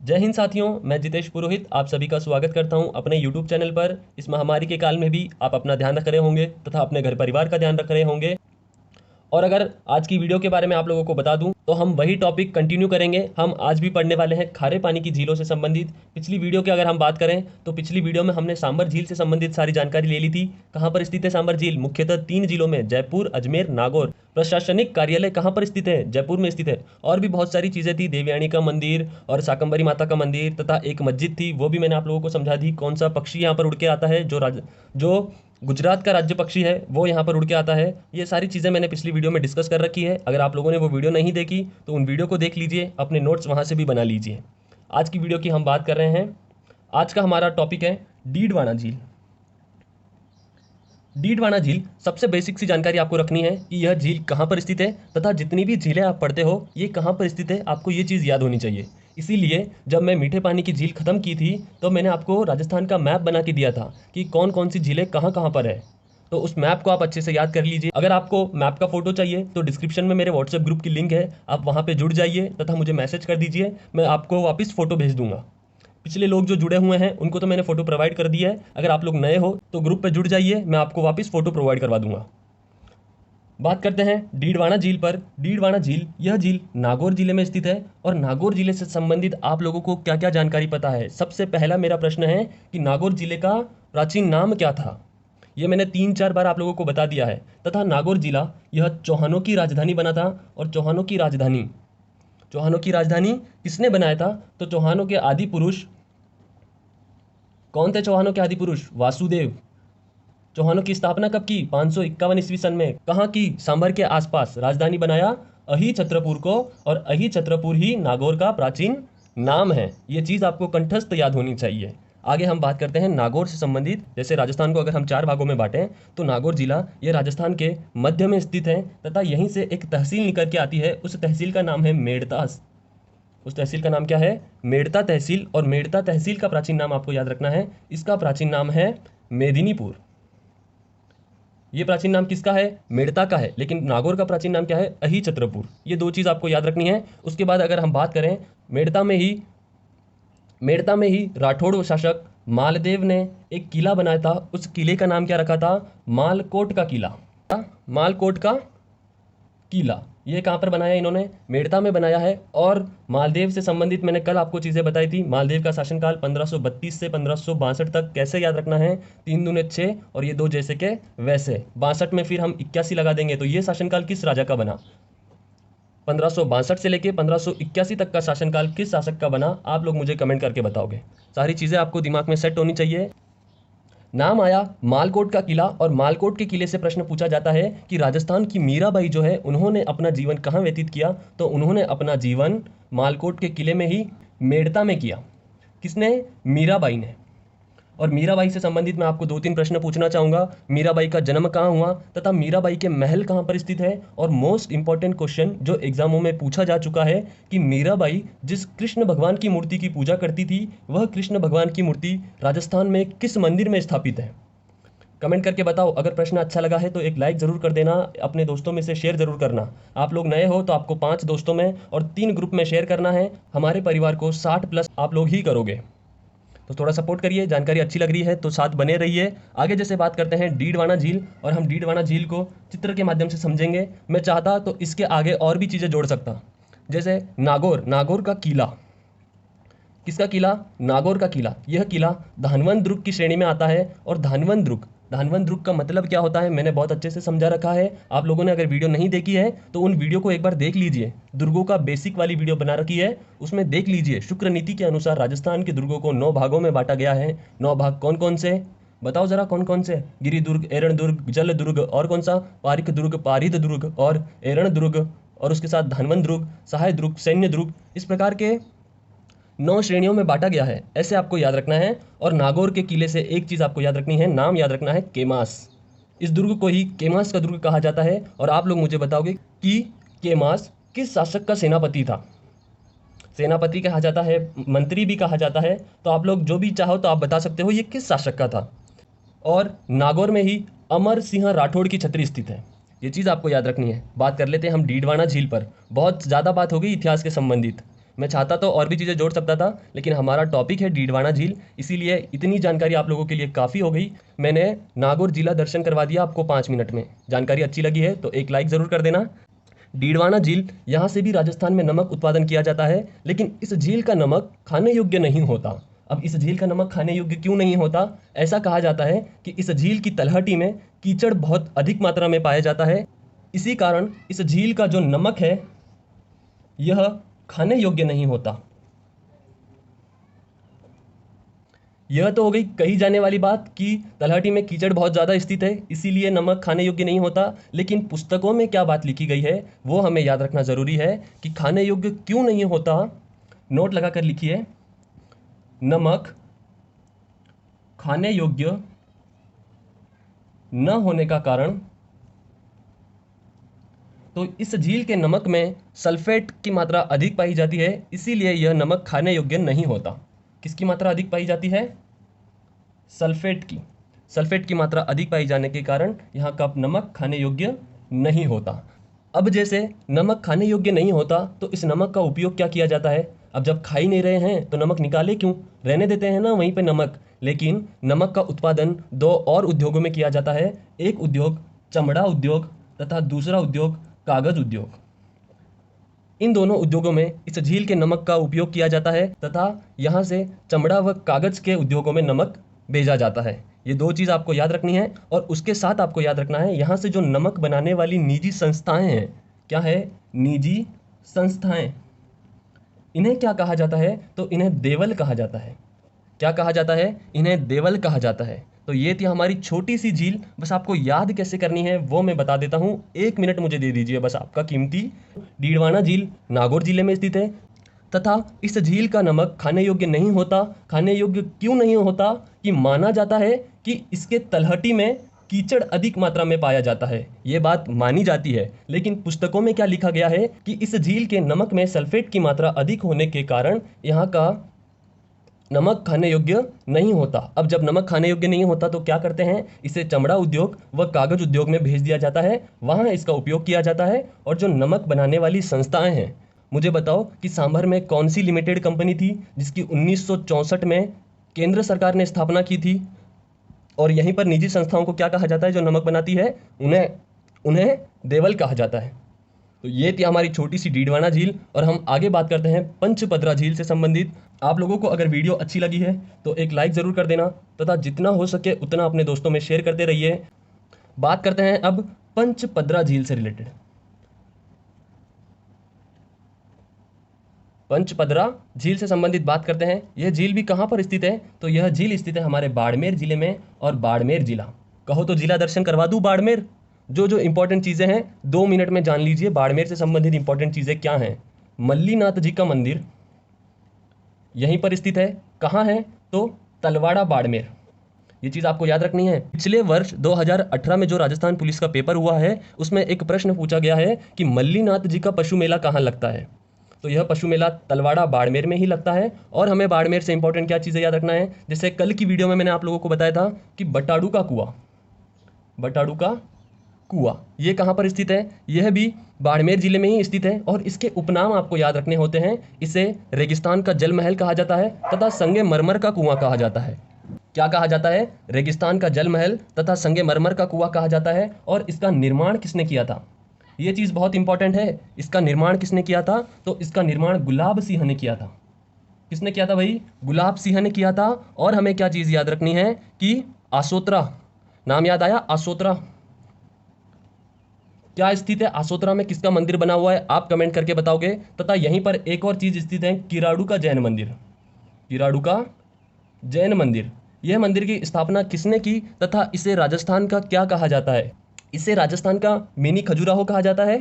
जय हिंद साथियों, मैं जितेश पुरोहित आप सभी का स्वागत करता हूं अपने YouTube चैनल पर। इस महामारी के काल में भी आप अपना ध्यान रख रहे होंगे तथा अपने घर परिवार का ध्यान रख रहे होंगे। और अगर आज की वीडियो के बारे में आप लोगों को बता दूं तो हम वही टॉपिक कंटिन्यू करेंगे। हम आज भी पढ़ने वाले हैं खारे पानी की झीलों से संबंधित। पिछली वीडियो की अगर हम बात करें तो पिछली वीडियो में हमने सांबर झील से संबंधित सारी जानकारी ले ली थी। कहाँ पर स्थित है सांबर झील? मुख्यतः 3 जिलों में, जयपुर, अजमेर, नागौर। प्रशासनिक कार्यालय कहाँ पर स्थित है? जयपुर में स्थित है। और भी बहुत सारी चीजें थी, देवयानी का मंदिर और शाकंभरी माता का मंदिर तथा एक मस्जिद थी, वो भी मैंने आप लोगों को समझा दी। कौन सा पक्षी यहाँ पर उड़ के आता है, जो गुजरात का राज्य पक्षी है वो यहाँ पर उड़ के आता है। ये सारी चीज़ें मैंने पिछली वीडियो में डिस्कस कर रखी है। अगर आप लोगों ने वो वीडियो नहीं देखी तो उन वीडियो को देख लीजिए, अपने नोट्स वहाँ से भी बना लीजिए। आज की वीडियो की हम बात कर रहे हैं। आज का हमारा टॉपिक है डीडवाना झील। डीडवाना झील, सबसे बेसिक सी जानकारी आपको रखनी है कि यह झील कहाँ पर स्थित है तथा जितनी भी झीलें आप पढ़ते हो ये कहाँ पर स्थित है, आपको ये चीज़ याद होनी चाहिए। इसीलिए जब मैं मीठे पानी की झील खत्म की थी तो मैंने आपको राजस्थान का मैप बना के दिया था कि कौन कौन सी झीलें कहाँ कहाँ पर है। तो उस मैप को आप अच्छे से याद कर लीजिए। अगर आपको मैप का फोटो चाहिए तो डिस्क्रिप्शन में मेरे व्हाट्सएप ग्रुप की लिंक है, आप वहाँ पे जुड़ जाइए तथा मुझे मैसेज कर दीजिए, मैं आपको वापस फोटो भेज दूंगा। पिछले लोग जो जुड़े हुए हैं उनको तो मैंने फोटो प्रोवाइड कर दिया है। अगर आप लोग नए हो तो ग्रुप पे जुड़ जाइए, मैं आपको वापस फोटो प्रोवाइड करवा दूंगा। बात करते हैं डीडवाना झील पर। डीडवाना झील, यह झील नागौर जिले में स्थित है। और नागौर जिले से संबंधित आप लोगों को क्या क्या जानकारी पता है? सबसे पहला मेरा प्रश्न है कि नागौर जिले का प्राचीन नाम क्या था? ये मैंने 3-4 बार आप लोगों को बता दिया है। तथा नागौर जिला यह चौहानों की राजधानी बना था। और चौहानों की राजधानी किसने बनाया था? तो चौहानों के आदि पुरुष कौन थे? चौहानों के आदि पुरुष वासुदेव। चौहानों की स्थापना कब की? 551 ईस्वी सन में। कहाँ की? सांभर के आसपास। राजधानी बनाया अही छत्रपुर को, और अही छत्रपुर ही नागौर का प्राचीन नाम है। ये चीज़ आपको कंठस्थ याद होनी चाहिए। आगे हम बात करते हैं नागौर से संबंधित। जैसे राजस्थान को अगर हम 4 भागों में बांटें तो नागौर जिला ये राजस्थान के मध्य में स्थित है तथा यहीं से एक तहसील निकल के आती है। उस तहसील का नाम है मेड़ता। उस तहसील का नाम क्या है? मेड़ता तहसील। और मेड़ता तहसील का प्राचीन नाम आपको याद रखना है, इसका प्राचीन नाम है मेदिनीपुर। ये प्राचीन नाम किसका है? मेड़ता का है। लेकिन नागौर का प्राचीन नाम क्या है? अही छत्रपुर। ये 2 चीज़ आपको याद रखनी है। उसके बाद अगर हम बात करें, मेड़ता में ही राठौड़ शासक मालदेव ने एक किला बनाया था। उस किले का नाम क्या रखा था? मालकोट का किला। मालकोट का किला ये कहाँ पर बनाया इन्होंने? मेड़ता में बनाया है। और मालदेव से संबंधित मैंने कल आपको चीज़ें बताई थी। मालदेव का शासनकाल 1532 से 1562 तक। कैसे याद रखना है? 3 दूने 6 और ये 2 जैसे के वैसे। 62 में फिर हम 81 लगा देंगे तो ये शासनकाल किस राजा का बना? 1562 से लेके 1581 तक का शासनकाल किस शासक का बना? आप लोग मुझे कमेंट करके बताओगे। सारी चीज़ें आपको दिमाग में सेट होनी चाहिए। नाम आया मालकोट का किला, और मालकोट के किले से प्रश्न पूछा जाता है कि राजस्थान की मीराबाई जो है उन्होंने अपना जीवन कहाँ व्यतीत किया? तो उन्होंने अपना जीवन मालकोट के किले में ही, मेड़ता में किया। किसने? मीराबाई ने। और मीराबाई से संबंधित मैं आपको 2-3 प्रश्न पूछना चाहूँगा। मीराबाई का जन्म कहाँ हुआ तथा मीराबाई के महल कहाँ पर स्थित है? और मोस्ट इंपॉर्टेंट क्वेश्चन जो एग्जामों में पूछा जा चुका है कि मीराबाई जिस कृष्ण भगवान की मूर्ति की पूजा करती थी वह कृष्ण भगवान की मूर्ति राजस्थान में किस मंदिर में स्थापित है? कमेंट करके बताओ। अगर प्रश्न अच्छा लगा है तो एक लाइक जरूर कर देना, अपने दोस्तों में से शेयर जरूर करना। आप लोग नए हो तो आपको 5 दोस्तों में और 3 ग्रुप में शेयर करना है। हमारे परिवार को 60+ आप लोग ही करोगे, तो थोड़ा सपोर्ट करिए। जानकारी अच्छी लग रही है तो साथ बने रहिए। आगे जैसे बात करते हैं डीडवाना झील, और हम डीडवाना झील को चित्र के माध्यम से समझेंगे। मैं चाहता तो इसके आगे और भी चीज़ें जोड़ सकता, जैसे नागौर का किला। किसका किला? नागौर का किला। यह किला धानवंत दुर्ग की श्रेणी में आता है। और धानवंत दुर्ग का मतलब क्या होता है मैंने बहुत अच्छे से समझा रखा है। आप लोगों ने अगर वीडियो नहीं देखी है तो उन वीडियो को एक बार देख लीजिए। दुर्गों का बेसिक वाली वीडियो बना रखी है, उसमें देख लीजिए। शुक्र नीति के अनुसार राजस्थान के दुर्गों को 9 भागों में बांटा गया है। 9 भाग कौन कौन से? बताओ जरा, कौन कौन से? गिरि दुर्ग, एरण दुर्ग, जल दुर्ग, और कौन सा? पारिक दुर्ग, पारिद दुर्ग और एरण दुर्ग, और उसके साथ धनवंत दुर्ग, सहाय दुर्ग, सैन्य दुर्ग। इस प्रकार के 9 श्रेणियों में बांटा गया है, ऐसे आपको याद रखना है। और नागौर के किले से एक चीज़ आपको याद रखनी है, नाम याद रखना है, केमास। इस दुर्ग को ही केमास का दुर्ग कहा जाता है। और आप लोग मुझे बताओगे कि केमास किस शासक का सेनापति था? सेनापति कहा जाता है, मंत्री भी कहा जाता है। तो आप लोग जो भी चाहो तो आप बता सकते हो ये किस शासक का था। और नागौर में ही अमर सिंह राठौड़ की छतरी स्थित है। ये चीज़ आपको याद रखनी है। बात कर लेते हैं हम डीडवाना झील पर। बहुत ज़्यादा बात हो गई इतिहास के संबंधित। मैं चाहता तो और भी चीज़ें जोड़ सकता था, लेकिन हमारा टॉपिक है डीडवाना झील, इसीलिए इतनी जानकारी आप लोगों के लिए काफ़ी हो गई। मैंने नागौर जिला दर्शन करवा दिया आपको 5 मिनट में। जानकारी अच्छी लगी है तो एक लाइक ज़रूर कर देना। डीडवाना झील, यहाँ से भी राजस्थान में नमक उत्पादन किया जाता है, लेकिन इस झील का नमक खाने योग्य नहीं होता। अब इस झील का नमक खाने योग्य क्यों नहीं होता? ऐसा कहा जाता है कि इस झील की तलहटी में कीचड़ बहुत अधिक मात्रा में पाया जाता है। इसी कारण इस झील का जो नमक है यह खाने योग्य नहीं होता। यह तो हो गई कही जाने वाली बात कि तलहटी में कीचड़ बहुत ज़्यादा स्थित है, इसीलिए नमक खाने योग्य नहीं होता। लेकिन पुस्तकों में क्या बात लिखी गई है वो हमें याद रखना ज़रूरी है कि खाने योग्य क्यों नहीं होता। नोट लगा कर लिखिए, नमक खाने योग्य न होने का कारण, तो इस झील के नमक में सल्फेट की मात्रा अधिक पाई जाती है, इसीलिए यह नमक खाने योग्य नहीं होता। किसकी मात्रा अधिक पाई जाती है? सल्फेट की। सल्फेट की मात्रा अधिक पाई जाने के कारण यहाँ का नमक खाने योग्य नहीं होता। अब जैसे नमक खाने योग्य नहीं होता तो इस नमक का उपयोग क्या किया जाता है? अब जब खा ही नहीं रहे हैं तो नमक निकाले क्यों, रहने देते हैं ना वहीं पे नमक। लेकिन नमक का उत्पादन 2 और उद्योगों में किया जाता है। एक उद्योग चमड़ा उद्योग तथा दूसरा उद्योग कागज उद्योग। इन दोनों उद्योगों में इस झील के नमक का उपयोग किया जाता है तथा यहाँ से चमड़ा व कागज के उद्योगों में नमक भेजा जाता है। ये 2 चीज़ आपको याद रखनी है। और उसके साथ आपको याद रखना है यहाँ से जो नमक बनाने वाली निजी संस्थाएं हैं, क्या है? निजी संस्थाएं। इन्हें क्या कहा जाता है? तो इन्हें देवल कहा जाता है। क्या कहा जाता है? इन्हें देवल कहा जाता है। तो ये थी हमारी छोटी सी झील। बस आपको याद कैसे करनी है वो मैं बता देता हूँ। 1 मिनट मुझे दे दीजिए बस आपका कीमती। डीडवाना झील नागौर जिले में स्थित है तथा इस झील का नमक खाने योग्य नहीं होता। खाने योग्य क्यों नहीं होता? कि माना जाता है कि इसके तलहटी में कीचड़ अधिक मात्रा में पाया जाता है। ये बात मानी जाती है, लेकिन पुस्तकों में क्या लिखा गया है कि इस झील के नमक में सल्फेट की मात्रा अधिक होने के कारण यहाँ का नमक खाने योग्य नहीं होता। अब जब नमक खाने योग्य नहीं होता तो क्या करते हैं? इसे चमड़ा उद्योग व कागज उद्योग में भेज दिया जाता है, वहाँ इसका उपयोग किया जाता है। और जो नमक बनाने वाली संस्थाएं हैं, मुझे बताओ कि सांभर में कौन सी लिमिटेड कंपनी थी जिसकी 1964 में केंद्र सरकार ने स्थापना की थी? और यहीं पर निजी संस्थाओं को क्या कहा जाता है जो नमक बनाती है? उन्हें देवल कहा जाता है। तो ये थी हमारी छोटी सी डीडवाना झील। और हम आगे बात करते हैं पंचपदरा झील से संबंधित। आप लोगों को अगर वीडियो अच्छी लगी है तो एक लाइक ज़रूर कर देना तथा जितना हो सके उतना अपने दोस्तों में शेयर करते रहिए। बात करते हैं अब पंचपदरा झील से रिलेटेड। पंचपदरा झील से संबंधित बात करते हैं। यह झील भी कहाँ पर स्थित है? तो यह झील स्थित है हमारे बाड़मेर जिले में। और बाड़मेर जिला, कहो तो जिला दर्शन करवा दूं बाड़मेर। जो इंपॉर्टेंट चीज़ें हैं 2 मिनट में जान लीजिए। बाड़मेर से संबंधित इंपॉर्टेंट चीज़ें क्या हैं? मल्लीनाथ जी का मंदिर यहीं पर स्थित है। कहाँ है? तो तलवाड़ा बाड़मेर। ये चीज़ आपको याद रखनी है। पिछले वर्ष 2018 में जो राजस्थान पुलिस का पेपर हुआ है उसमें एक प्रश्न पूछा गया है कि मल्लीनाथ जी का पशु मेला कहाँ लगता है? तो यह पशु मेला तलवाड़ा बाड़मेर में ही लगता है। और हमें बाड़मेर से इंपॉर्टेंट क्या चीज़ें याद रखना है? जैसे कल की वीडियो में मैंने आप लोगों को बताया था कि बटाड़ू का कुआं, बटाड़ू का कुआं ये कहाँ पर स्थित है? यह भी बाड़मेर जिले में ही स्थित है। और इसके उपनाम आपको याद रखने होते हैं। इसे रेगिस्तान का जल महल कहा जाता है तथा संगे मरमर का कुआं कहा जाता है। क्या कहा जाता है? रेगिस्तान का जल महल तथा संगे मरमर का कुआं कहा जाता है। और इसका निर्माण किसने किया था? ये चीज़ बहुत इंपॉर्टेंट है। इसका निर्माण किसने किया था? तो इसका निर्माण गुलाब सिंह ने किया था। किसने किया था भाई? गुलाब सिंह ने किया था। और हमें क्या चीज़ याद रखनी है कि आसोतरा, नाम याद आया? आसोतरा क्या स्थित है? आसोतरा में किसका मंदिर बना हुआ है? आप कमेंट करके बताओगे। तथा यहीं पर एक और चीज़ स्थित है, किराड़ू का जैन मंदिर। किराड़ू का जैन मंदिर, यह मंदिर की स्थापना किसने की तथा इसे राजस्थान का क्या कहा जाता है? इसे राजस्थान का मिनी खजुराहो कहा जाता है।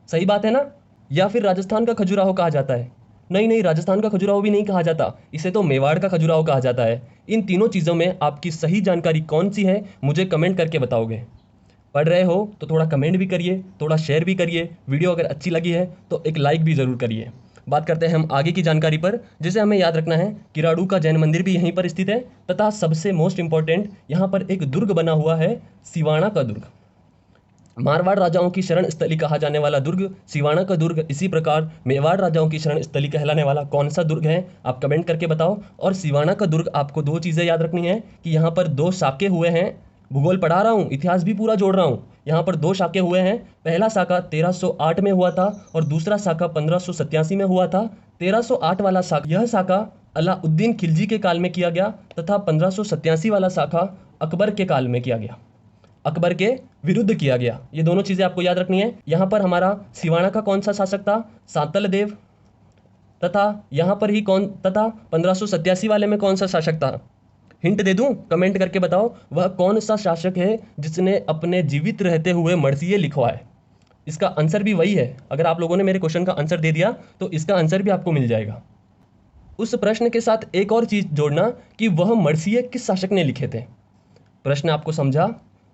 सही बात है ना? या फिर राजस्थान का खजुराहो कहा जाता है? नहीं, राजस्थान का खजुराहो भी नहीं कहा जाता, इसे तो मेवाड़ का खजुराहो कहा जाता है। इन तीनों चीज़ों में आपकी सही जानकारी कौन सी है मुझे कमेंट करके बताओगे। पढ़ रहे हो तो थोड़ा कमेंट भी करिए, थोड़ा शेयर भी करिए। वीडियो अगर अच्छी लगी है तो एक लाइक भी ज़रूर करिए। बात करते हैं हम आगे की जानकारी पर। जिसे हमें याद रखना है, किराड़ू का जैन मंदिर भी यहीं पर स्थित है तथा सबसे मोस्ट इंपॉर्टेंट यहाँ पर एक दुर्ग बना हुआ है, सिवाना का दुर्ग। मारवाड़ राजाओं की शरण स्थली कहा जाने वाला दुर्ग सिवाना का दुर्ग, इसी प्रकार मेवाड़ राजाओं की शरण स्थली कहलाने वाला कौन सा दुर्ग है, आप कमेंट करके बताओ। और सिवाना का दुर्ग आपको दो चीज़ें याद रखनी है कि यहाँ पर दो साके हुए हैं, भूगोल पढ़ा रहा हूँ, इतिहास भी पूरा जोड़ रहा हूँ। यहाँ पर दो साके हुए हैं, पहला साका 1308 में हुआ था और दूसरा साका 1587 में हुआ था। 1308 वाला साका, यह साका अलाउद्दीन खिलजी के काल में किया गया तथा 1587 वाला साका अकबर के काल में किया गया, अकबर के विरुद्ध किया गया। ये दोनों चीजें आपको याद रखनी है। यहाँ पर हमारा सिवाना का कौन सा शासक था, सांतल देव, तथा यहाँ पर ही कौन, तथा 1587 वाले में कौन सा शासक था, हिंट दे दूं, कमेंट करके बताओ वह कौन सा शासक है जिसने अपने जीवित रहते हुए मर्सिये लिखवाए। इसका आंसर भी वही है। अगर आप लोगों ने मेरे क्वेश्चन का आंसर दे दिया तो इसका आंसर भी आपको मिल जाएगा। उस प्रश्न के साथ एक और चीज जोड़ना कि वह मर्सिये किस शासक ने लिखे थे। प्रश्न आपको समझा?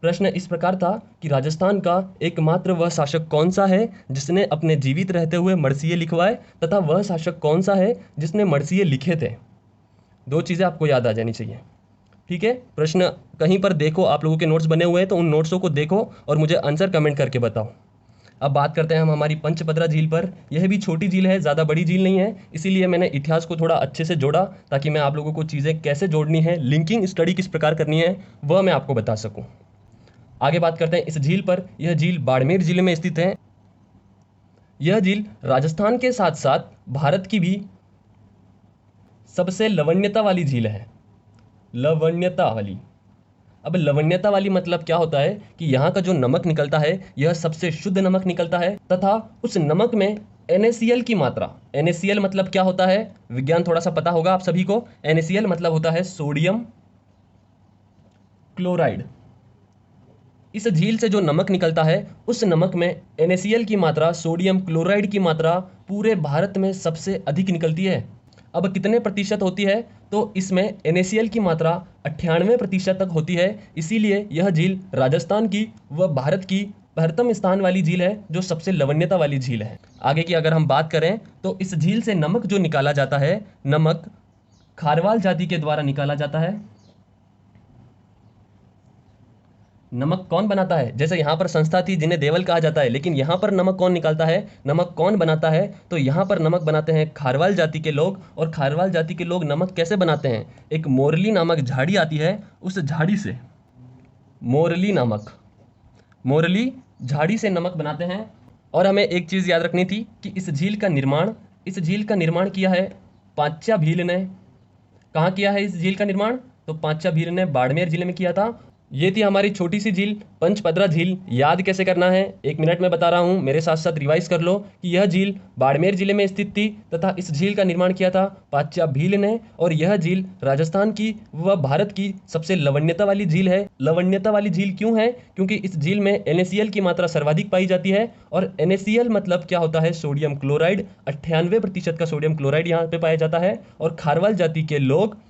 प्रश्न इस प्रकार था कि राजस्थान का एकमात्र वह शासक कौन सा है जिसने अपने जीवित रहते हुए मर्सिये लिखवाए, तथा वह शासक कौन सा है जिसने मर्सिये लिखे थे। दो चीज़ें आपको याद आ जानी चाहिए, ठीक है। प्रश्न कहीं पर देखो, आप लोगों के नोट्स बने हुए हैं तो उन नोट्सों को देखो और मुझे आंसर कमेंट करके बताओ। अब बात करते हैं हम हमारी पंचपदरा झील पर। यह भी छोटी झील है, ज़्यादा बड़ी झील नहीं है, इसीलिए मैंने इतिहास को थोड़ा अच्छे से जोड़ा ताकि मैं आप लोगों को चीज़ें कैसे जोड़नी है, लिंकिंग स्टडी किस प्रकार करनी है, वह मैं आपको बता सकूं। आगे बात करते हैं इस झील पर। यह झील बाड़मेर जिले में स्थित है। यह झील राजस्थान के साथ साथ भारत की भी सबसे लवण्यता वाली झील है। लवण्यता वाली, अब लवण्यता वाली मतलब क्या होता है कि यहाँ का जो नमक निकलता है यह सबसे शुद्ध नमक निकलता है, तथा उस नमक में NaCl की मात्रा, NaCl मतलब क्या होता है, विज्ञान थोड़ा सा पता होगा आप सभी को। NaCl मतलब होता है सोडियम क्लोराइड। इस झील से जो नमक निकलता है उस नमक में NaCl की मात्रा, सोडियम क्लोराइड की मात्रा पूरे भारत में सबसे अधिक निकलती है। अब कितने प्रतिशत होती है, तो इसमें NaCl की मात्रा 98% तक होती है। इसीलिए यह झील राजस्थान की व भारत की प्रथम स्थान वाली झील है, जो सबसे लवण्यता वाली झील है। आगे की अगर हम बात करें तो इस झील से नमक जो निकाला जाता है, नमक खारवाल जाति के द्वारा निकाला जाता है। नमक कौन बनाता है, जैसे यहाँ पर संस्था थी जिन्हें देवल कहा जाता है, लेकिन यहाँ पर नमक कौन निकालता है, नमक कौन बनाता है, तो यहाँ पर नमक बनाते हैं खारवाल जाति के लोग। और खारवाल जाति के लोग नमक कैसे बनाते हैं, एक मोरली नामक झाड़ी आती है, उस झाड़ी से, मोरली झाड़ी से नमक बनाते हैं। और हमें एक चीज़ याद रखनी थी कि इस झील का निर्माण किया है पांच्या भील ने। कहाँ किया है इस झील का निर्माण, तो पांच्या भील ने बाड़मेर जिले में किया था। ये थी हमारी छोटी सी झील पंचपदरा झील। याद कैसे करना है, 1 मिनट में बता रहा हूँ, मेरे साथ साथ रिवाइज कर लो कि यह झील बाड़मेर जिले में स्थित थी तथा इस झील का निर्माण किया था पांच्या भील ने। और यह झील राजस्थान की व भारत की सबसे लवण्यता वाली झील है। लवण्यता वाली झील क्यों है, क्योंकि इस झील में NaCl की मात्रा सर्वाधिक पाई जाती है। और NaCl मतलब क्या होता है, सोडियम क्लोराइड। 98% का सोडियम क्लोराइड यहाँ पे पाया जाता है। और खारवाल जाति के लोग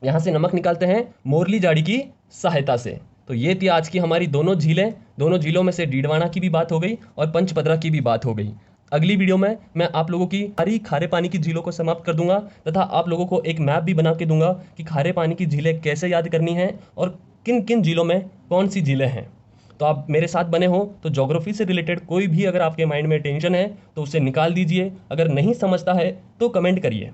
यहाँ से नमक निकालते हैं मोरली झाड़ी की सहायता से। तो ये थी आज की हमारी दोनों झीलें। दोनों झीलों में से डीडवाना की भी बात हो गई और पंचपदरा की भी बात हो गई। अगली वीडियो में मैं आप लोगों की सारी खारे पानी की झीलों को समाप्त कर दूंगा तथा आप लोगों को एक मैप भी बना के दूंगा कि खारे पानी की झीलें कैसे याद करनी है और किन किन झीलों में कौन सी झीलें हैं। तो आप मेरे साथ बने हो तो ज्योग्राफी से रिलेटेड कोई भी अगर आपके माइंड में टेंशन है तो उसे निकाल दीजिए। अगर नहीं समझता है तो कमेंट करिए,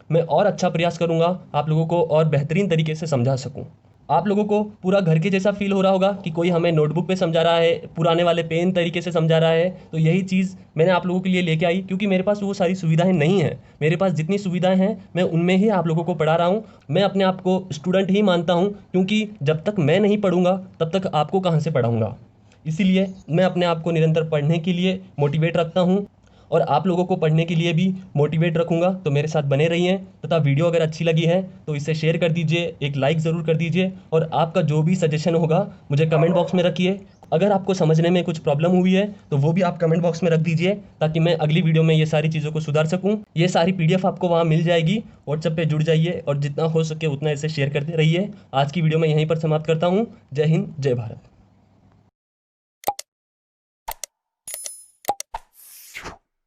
मैं और अच्छा प्रयास करूंगा आप लोगों को और बेहतरीन तरीके से समझा सकूं। आप लोगों को पूरा घर के जैसा फील हो रहा होगा कि कोई हमें नोटबुक पे समझा रहा है, पुराने वाले पेन तरीके से समझा रहा है। तो यही चीज़ मैंने आप लोगों के लिए लेके आई, क्योंकि मेरे पास वो सारी सुविधाएं नहीं हैं। मेरे पास जितनी सुविधाएं हैं मैं उनमें ही आप लोगों को पढ़ा रहा हूँ। मैं अपने आप को स्टूडेंट ही मानता हूँ, क्योंकि जब तक मैं नहीं पढ़ूंगा तब तक आपको कहाँ से पढ़ाऊँगा। इसीलिए मैं अपने आप को निरंतर पढ़ने के लिए मोटिवेट रखता हूँ और आप लोगों को पढ़ने के लिए भी मोटिवेट रखूंगा। तो मेरे साथ बने रहिए तथा वीडियो अगर अच्छी लगी है तो इसे शेयर कर दीजिए, एक लाइक ज़रूर कर दीजिए और आपका जो भी सजेशन होगा मुझे कमेंट बॉक्स में रखिए। अगर आपको समझने में कुछ प्रॉब्लम हुई है तो वो भी आप कमेंट बॉक्स में रख दीजिए ताकि मैं अगली वीडियो में ये सारी चीज़ों को सुधार सकूँ। ये सारी PDF आपको वहाँ मिल जाएगी। व्हाट्सएप पे जुड़ जाइए और जितना हो सके उतना इसे शेयर करते रहिए। आज की वीडियो में यहीं पर समाप्त करता हूँ। जय हिंद, जय भारत।